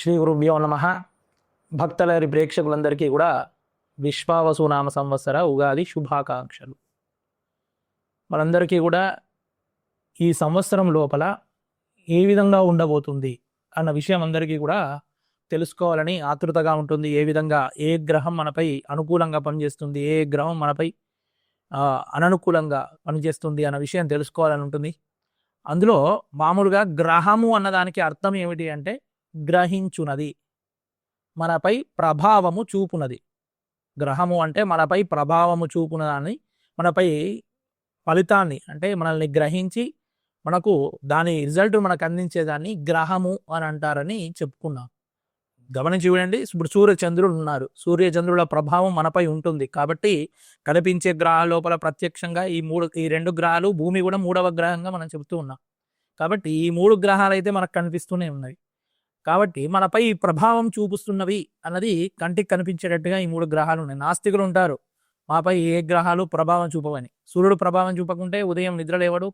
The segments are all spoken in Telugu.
శ్రీ గురుభ్యో నమ. భక్తులరి ప్రేక్షకులందరికీ కూడా విశ్వావసునామ సంవత్సర ఉగాది శుభాకాంక్షలు. మనందరికీ కూడా ఈ సంవత్సరం లోపల ఏ విధంగా ఉండబోతుంది అన్న విషయం అందరికీ కూడా తెలుసుకోవాలని ఆతృతగా ఉంటుంది. ఏ విధంగా ఏ గ్రహం మనపై అనుకూలంగా పనిచేస్తుంది, ఏ గ్రహం మనపై అననుకూలంగా పనిచేస్తుంది అన్న విషయం తెలుసుకోవాలని ఉంటుంది. అందులో మామూలుగా గ్రహము అన్నదానికి అర్థం ఏమిటి అంటే గ్రహించునది, మనపై ప్రభావము చూపునది. గ్రహము అంటే మనపై ప్రభావము చూపునదాన్ని, మనపై ఫలితాన్ని అంటే మనల్ని గ్రహించి మనకు దాని రిజల్ట్ మనకు అందించేదాన్ని గ్రహము అని అంటారని చెప్పుకున్నాం. గమనించి చూడండి, ఇప్పుడు సూర్యచంద్రులు ఉన్నారు, సూర్యచంద్రుల ప్రభావం మనపై ఉంటుంది. కాబట్టి కనిపించే గ్రహాల లోపల ప్రత్యక్షంగా ఈ రెండు గ్రహాలు, భూమి కూడా మూడవ గ్రహంగా మనం చెబుతూ ఉన్నాం. కాబట్టి ఈ మూడు గ్రహాలు అయితే మనకు కనిపిస్తూనే ఉన్నాయి. కాబట్టి మనపై ప్రభావం చూపిస్తున్నవి అన్నది కంటికి కనిపించేటట్టుగా ఈ మూడు గ్రహాలు ఉన్నాయి. నాస్తికులు ఉంటారు, మాపై ఏ గ్రహాలు ప్రభావం చూపవని. సూర్యుడు ప్రభావం చూపకుంటే ఉదయం నిద్రలేవడు,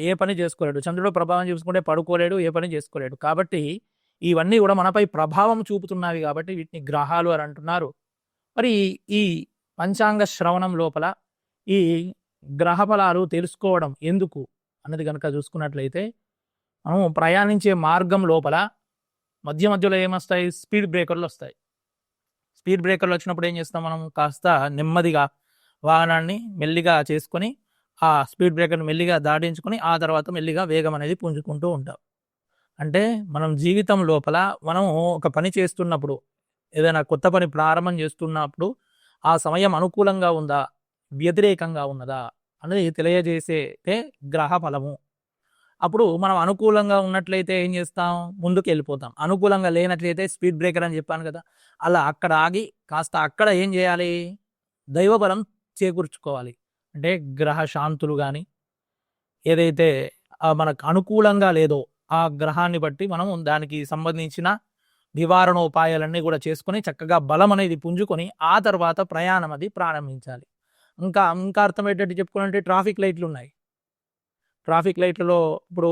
ఏ పని చేసుకోలేడు. చంద్రుడు ప్రభావం చూసుకుంటే పడుకోలేడు, ఏ పని చేసుకోలేడు. కాబట్టి ఇవన్నీ కూడా మనపై ప్రభావం చూపుతున్నవి కాబట్టి వీటిని గ్రహాలు అని అంటున్నారు. మరి ఈ పంచాంగ శ్రవణం లోపల ఈ గ్రహ ఫలాలు తెలుసుకోవడం ఎందుకు అన్నది కనుక చూసుకున్నట్లయితే, మనం ప్రయాణించే మార్గం లోపల మధ్యలో ఏమొస్తాయి, స్పీడ్ బ్రేకర్లు వస్తాయి. స్పీడ్ బ్రేకర్లు వచ్చినప్పుడు ఏం చేస్తాం, మనం కాస్త నెమ్మదిగా వాహనాన్ని మెల్లిగా చేసుకొని ఆ స్పీడ్ బ్రేకర్ని మెల్లిగా దాటించుకొని ఆ తర్వాత మెల్లిగా వేగం అనేది పుంజుకుంటూ ఉంటాం. అంటే మనం జీవితం లోపల మనం ఒక పని చేస్తున్నప్పుడు, ఏదైనా కొత్త పని ప్రారంభం చేస్తున్నప్పుడు ఆ సమయం అనుకూలంగా ఉందా, వ్యతిరేకంగా ఉన్నదా అనేది తెలియజేసే గ్రహ ఫలము. అప్పుడు మనం అనుకూలంగా ఉన్నట్లయితే ఏం చేస్తాం, ముందుకు వెళ్ళిపోతాం. అనుకూలంగా లేనట్లయితే స్పీడ్ బ్రేకర్ అని చెప్పాను కదా, అలా అక్కడ ఆగి కాస్త అక్కడ ఏం చేయాలి, దైవబలం చేకూర్చుకోవాలి. అంటే గ్రహ శాంతులు కానీ ఏదైతే మనకు అనుకూలంగా లేదో ఆ గ్రహాన్ని బట్టి మనం దానికి సంబంధించిన నివారణోపాయాలన్నీ కూడా చేసుకొని చక్కగా బలం అనేది పుంజుకొని ఆ తర్వాత ప్రయాణం అది ప్రారంభించాలి. ఇంకా అర్థమయ్యేటట్టు చెప్పుకోవాలంటే ట్రాఫిక్ లైట్లు ఉన్నాయి. ట్రాఫిక్ లైట్లలో ఇప్పుడు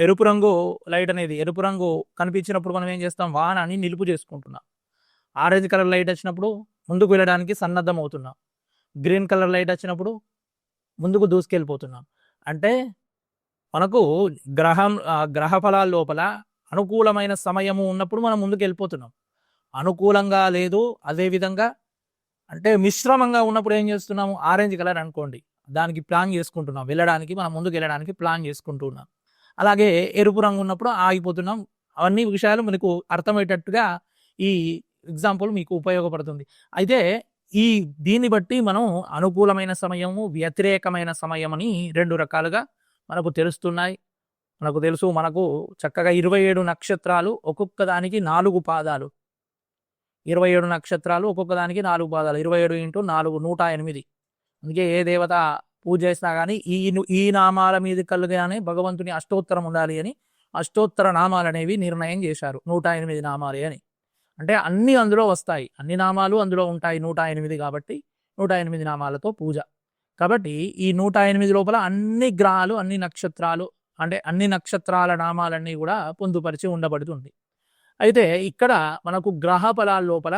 ఎరుపు రంగు లైట్ అనేది, ఎరుపు రంగు కనిపించినప్పుడు మనం ఏం చేస్తాం, వాహనాన్ని నిలుపు చేసుకుంటున్నాం. ఆరెంజ్ కలర్ లైట్ వచ్చినప్పుడు ముందుకు వెళ్ళడానికి సన్నద్ధం అవుతున్నాం. గ్రీన్ కలర్ లైట్ వచ్చినప్పుడు ముందుకు దూసుకెళ్ళిపోతున్నాం. అంటే మనకు గ్రహ ఫలాల లోపల అనుకూలమైన సమయము ఉన్నప్పుడు మనం ముందుకు వెళ్ళిపోతున్నాం. అనుకూలంగా లేదు, అదేవిధంగా అంటే మిశ్రమంగా ఉన్నప్పుడు ఏం చేస్తున్నాము, ఆరెంజ్ కలర్ అనుకోండి, దానికి ప్లాన్ చేసుకుంటున్నాం, వెళ్ళడానికి మనం ముందుకు వెళ్ళడానికి ప్లాన్ చేసుకుంటున్నాం. అలాగే ఎరుపు రంగు ఉన్నప్పుడు ఆగిపోతున్నాం. అవన్నీ విషయాలు మనకు అర్థమయ్యేటట్టుగా ఈ ఎగ్జాంపుల్ మీకు ఉపయోగపడుతుంది. అయితే దీన్ని బట్టి మనం అనుకూలమైన సమయము, వ్యతిరేకమైన సమయం అని రెండు రకాలుగా మనకు తెలుస్తున్నాయి. మనకు తెలుసు, మనకు చక్కగా 27 నక్షత్రాలు, ఒక్కొక్క దానికి 4 పాదాలు. 27 నక్షత్రాలు, ఒక్కొక్క దానికి 4 పాదాలు. 27 × 4 108. అందుకే ఏ దేవత పూజ చేసినా కానీ ఈ నామాల మీద కలుగానే భగవంతుని అష్టోత్తరం ఉండాలి అని అష్టోత్తర నామాలు అనేవి నిర్ణయం చేశారు. 108 నామాలే అని. అంటే అన్ని అందులో వస్తాయి, అన్ని నామాలు అందులో ఉంటాయి 108 కాబట్టి 108 నామాలతో పూజ. కాబట్టి ఈ 108 లోపల అన్ని గ్రహాలు, అన్ని నక్షత్రాలు, అంటే అన్ని నక్షత్రాల నామాలన్నీ కూడా పొందుపరిచి ఉండబడుతుంది. అయితే ఇక్కడ మనకు గ్రహ ఫలాల లోపల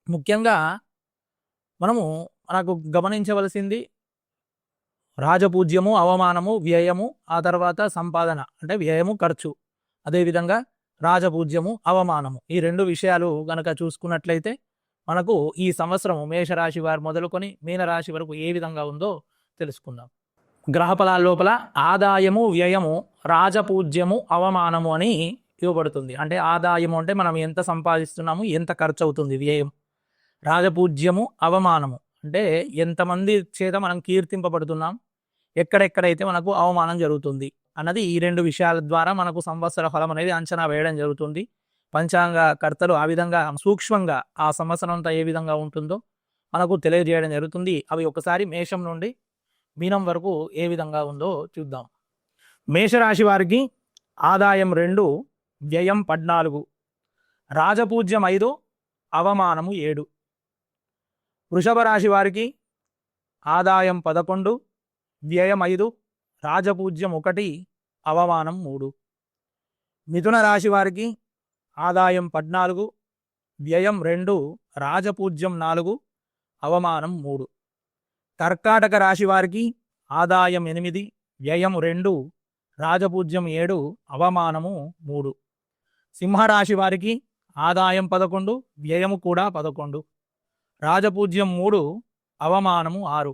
ముఖ్యంగా మనకు గమనించవలసింది రాజపూజ్యము, అవమానము, వ్యయము, ఆ తర్వాత సంపాదన అంటే వ్యయము, ఖర్చు. అదేవిధంగా రాజపూజ్యము, అవమానము, ఈ రెండు విషయాలు గనక చూసుకున్నట్లయితే మనకు ఈ సంవత్సరము మేషరాశి వారు మొదలుకొని మీనరాశి వరకు ఏ విధంగా ఉందో తెలుసుకుందాం. గ్రహ ఫలాల లోపల ఆదాయము, వ్యయము, రాజపూజ్యము, అవమానము అని ఇవ్వబడుతుంది. అంటే ఆదాయము అంటే మనం ఎంత సంపాదిస్తున్నాము, ఎంత ఖర్చు అవుతుంది, వ్యయం. రాజపూజ్యము, అవమానము అంటే ఎంతమంది చేత మనం కీర్తింపబడుతున్నాం, ఎక్కడెక్కడైతే మనకు అవమానం జరుగుతుంది అన్నది ఈ రెండు విషయాల ద్వారా మనకు సంవత్సర ఫలం అనేది అంచనా వేయడం జరుగుతుంది. పంచాంగ కర్తలు ఆ విధంగా సూక్ష్మంగా ఆ సంవత్సరం అంతా ఏ విధంగా ఉంటుందో మనకు తెలియజేయడం జరుగుతుంది. అవి ఒకసారి మేషం నుండి మీనం వరకు ఏ విధంగా ఉందో చూద్దాం. మేషరాశి వారికి ఆదాయం 2, వ్యయం 14, రాజపూజ్యం 5, అవమానము 7. వృషభ రాశి వారికి ఆదాయం 11, వ్యయం 5, రాజపూజ్యం 1, అవమానం 3. మిథున రాశి వారికి ఆదాయం 14, వ్యయం 2, రాజపూజ్యం 4, అవమానం 3. కర్కాటక రాశి వారికి ఆదాయం 8, వ్యయం 2, రాజపూజ్యం 7, అవమానము 3. సింహరాశి వారికి ఆదాయం 11, వ్యయము కూడా 11, రాజపూజ్యం 3, అవమానము 6.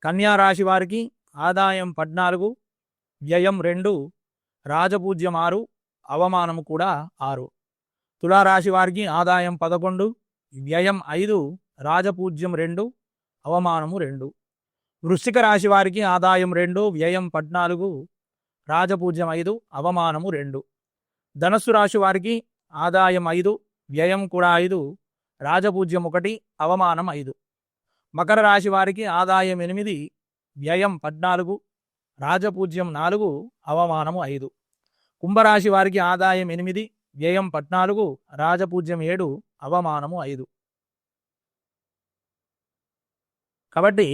కన్యా రాశి వారికి ఆదాయం 14, వ్యయం 2, రాజపూజ్యం 6, అవమానము కూడా 6. తులారాశి వారికి ఆదాయం 11, వ్యయం 5, రాజపూజ్యం 2, అవమానము 2. వృశ్చిక రాశి వారికి ఆదాయం 2, వ్యయం 14, రాజపూజ్యం 5, అవమానము 2. ధనస్సు రాశి వారికి ఆదాయం 5, వ్యయం కూడా 5, రాజపూజ్యం 1, అవమానం 5. మకర రాశి వారికి ఆదాయం 8, వ్యయం 14, రాజపూజ్యం 4, అవమానము 5. కుంభరాశి వారికి ఆదాయం 8, వ్యయం 14, రాజపూజ్యం 7, అవమానము 5. కాబట్టి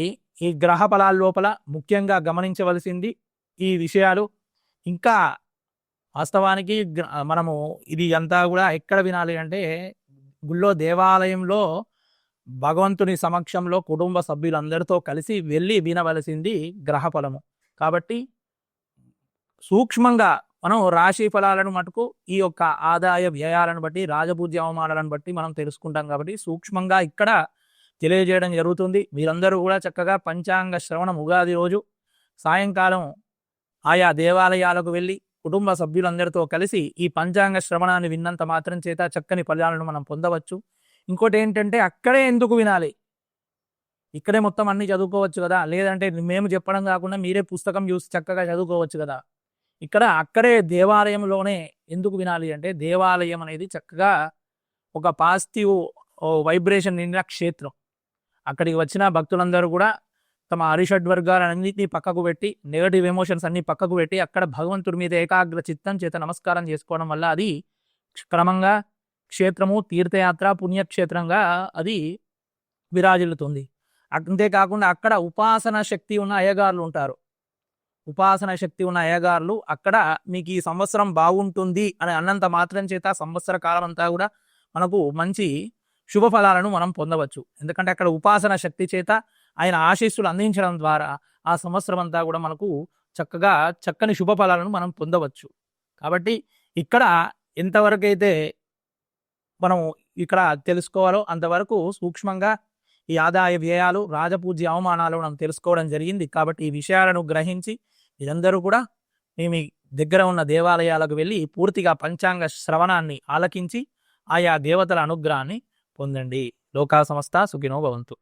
ఈ గ్రహ ఫలాల లోపల ముఖ్యంగా గమనించవలసింది ఈ విషయాలు. ఇంకా వాస్తవానికి మనము ఇది అంతా కూడా ఎక్కడ వినాలి అంటే గుళ్ళో దేవాలయంలో భగవంతుని సమక్షంలో కుటుంబ సభ్యులందరితో కలిసి వెళ్ళి వినవలసింది గ్రహ ఫలము. కాబట్టి సూక్ష్మంగా మనం రాశి ఫలాలను మటుకు ఈ యొక్క ఆదాయ వ్యయాలను బట్టి రాజపూజ్య అవమానాలను బట్టి మనం తెలుసుకుంటాం. కాబట్టి సూక్ష్మంగా ఇక్కడ తెలియజేయడం జరుగుతుంది. మీరందరూ కూడా చక్కగా పంచాంగ శ్రవణం ఉగాది రోజు సాయంకాలం ఆయా దేవాలయాలకు వెళ్ళి కుటుంబ సభ్యులందరితో కలిసి ఈ పంచాంగ శ్రవణాన్ని విన్నంత మాత్రం చేత చక్కని ఫలాలను మనం పొందవచ్చు. ఇంకోటి ఏంటంటే అక్కడే ఎందుకు వినాలి, ఇక్కడే మొత్తం అన్ని చదువుకోవచ్చు కదా, లేదంటే మేము చెప్పడం కాకుండా మీరే పుస్తకం చూసి చక్కగా చదువుకోవచ్చు కదా. ఇక్కడ అక్కడే దేవాలయంలోనే ఎందుకు వినాలి అంటే దేవాలయం అనేది చక్కగా ఒక పాజిటివ్ వైబ్రేషన్ నిండిన క్షేత్రం. అక్కడికి వచ్చిన భక్తులందరూ కూడా తమ అరిషడ్వర్గాలన్నింటినీ పక్కకు పెట్టి నెగటివ్ ఎమోషన్స్ అన్ని పక్కకు పెట్టి అక్కడ భగవంతుడి మీద ఏకాగ్ర చిత్తం చేత నమస్కారం చేసుకోవడం వల్ల అది క్రమంగా క్షేత్రము తీర్థయాత్ర పుణ్యక్షేత్రంగా అది విరాజిల్లుతుంది. అంతేకాకుండా అక్కడ ఉపాసన శక్తి ఉన్న అయ్యగారులు ఉంటారు. ఉపాసన శక్తి ఉన్న అయ్యగారులు అక్కడ మీకు ఈ సంవత్సరం బాగుంటుంది అని అన్నంత మాత్రం చేత సంవత్సర కాలం అంతా కూడా మనకు మంచి శుభ ఫలాలను మనం పొందవచ్చు. ఎందుకంటే అక్కడ ఉపాసన శక్తి చేత ఆయన ఆశీస్సులు అందించడం ద్వారా ఆ సంవత్సరం అంతా కూడా మనకు చక్కగా చక్కని శుభ ఫలాలను మనం పొందవచ్చు. కాబట్టి ఇక్కడ ఎంతవరకు అయితే మనం ఇక్కడ తెలుసుకోవాలో అంతవరకు సూక్ష్మంగా ఈ ఆదాయ వ్యయాలు రాజపూజ్య అవమానాలు మనం తెలుసుకోవడం జరిగింది. కాబట్టి ఈ విషయాలను గ్రహించి మీరందరూ కూడా మీ దగ్గర ఉన్న దేవాలయాలకు వెళ్ళి పూర్తిగా పంచాంగ శ్రవణాన్ని ఆలకించి ఆయా దేవతల అనుగ్రహాన్ని పొందండి. లోకా సమస్త సుఖినో భవంతు.